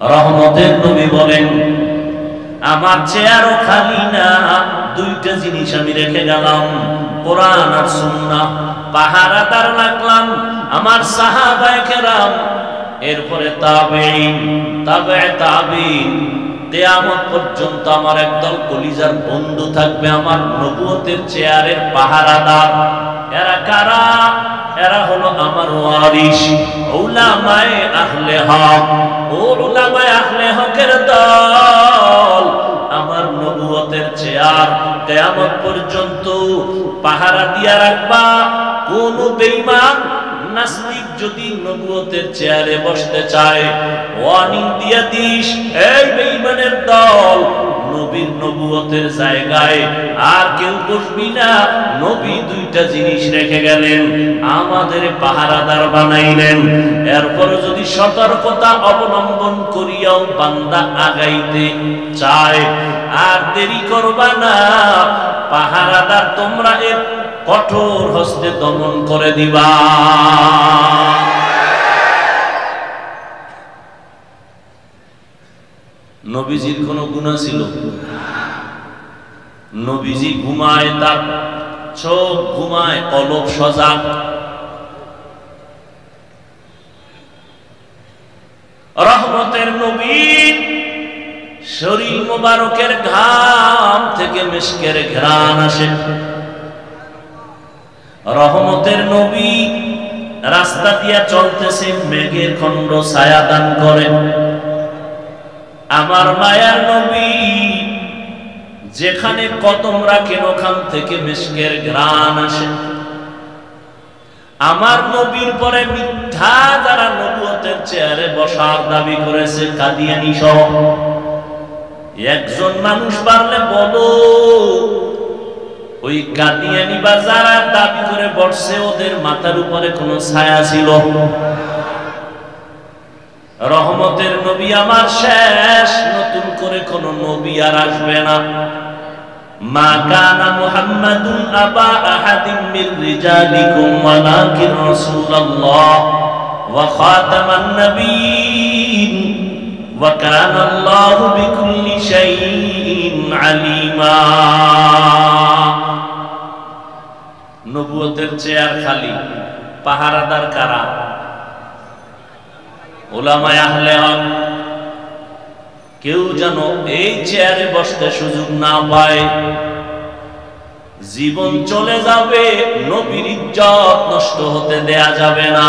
রহমতের নবী বলেন, আমার চেয়ারও খালি না, দুইটা জিনিস আমি রেখে গেলাম, কোরআন আর সুন্নাহ। পাহারাদার রাখলাম আমার সাহাবায়ে কেরাম, এরপরে তাবেঈন, তাবে তাবেঈন, কিয়ামত পর্যন্ত আমার একদল কলিজার বন্ধু থাকবে, আমার নবুয়তের চেয়ারের পাহারাদার। এরা কারা? এরা হলো আমার ওয়ারিস, উলামায়ে আহলে হক। ও উলামায়ে আহলে হকের দল, আমার নবুয়তের চেয়ার কিয়ামত পর্যন্ত পাহারা দিয়া রাখবা। কোন বেঈমান নাস্তিক যদি নবুয়তের চেয়ারে বসতে চায়, ওয়ার্নিং দিয়া দিস, এই বেঈমানের দল, নবীর নবুয়তের জায়গায় আর কেউ বসবি না। নবী দুইটা জিনিস রেখে গেলেন, আমাদের পাহারাদার বানাইলেন। এরপর যদি সতর্কতা অবলম্বন করিয়াও বান্দা আগাইতে চায়, আর দেরি করবা না, পাহারাদার তোমরা এর কঠোর হস্তে দমন করে দিবা। নবীজির কোন গুনাহ ছিল? নবীজি ঘুমায়, তার চোখ ঘুমায়, কলব সজাগ। রহমতের নবী শরীর মোবারকের ঘাম থেকে মিশকের ঘ্রাণ আসে। রহমতের নবী রাস্তা দিয়া চলতেছে, মেঘের খণ্ড ছায়া দান করে। আমার মায়ার নবী যেখানে কদম রাখেন ওখান থেকে মিশকের ঘ্রাণ আসে। আমার নবীর পরে মিথ্যা যারা নবুয়তের চেয়ারে বসার দাবি করেছে, কাদিয়ানী সহ, একজন মানুষ পারলে বলো, ওই কাদিয়ানী বা যারা দাবি করে বসছে, ওদের মাথার উপরে কোনো ছায়া ছিল? রহমতের নবী আমার শেষ, নতুন করে কোন নবী আর আসবে না। মা কানা মুহাম্মাদুন আবা আহাদিন মির রিজালিকুম ওয়ালাকিন রাসূলুল্লাহ ওয়া খাতামান নাবিয়্যিন ওয়া কানা আল্লাহু বিকুল্লি শাইইন আলিমা। নবুয়তের চেয়ার খালি, পাহারাদার কারা? উলামায়ে আহলে হক। কেউ যেন এই চেয়ারে বসতে সুযোগ না পায়। জীবন চলে যাবে, নবীর ইজ্জত নষ্ট হতে দেয়া যাবে না।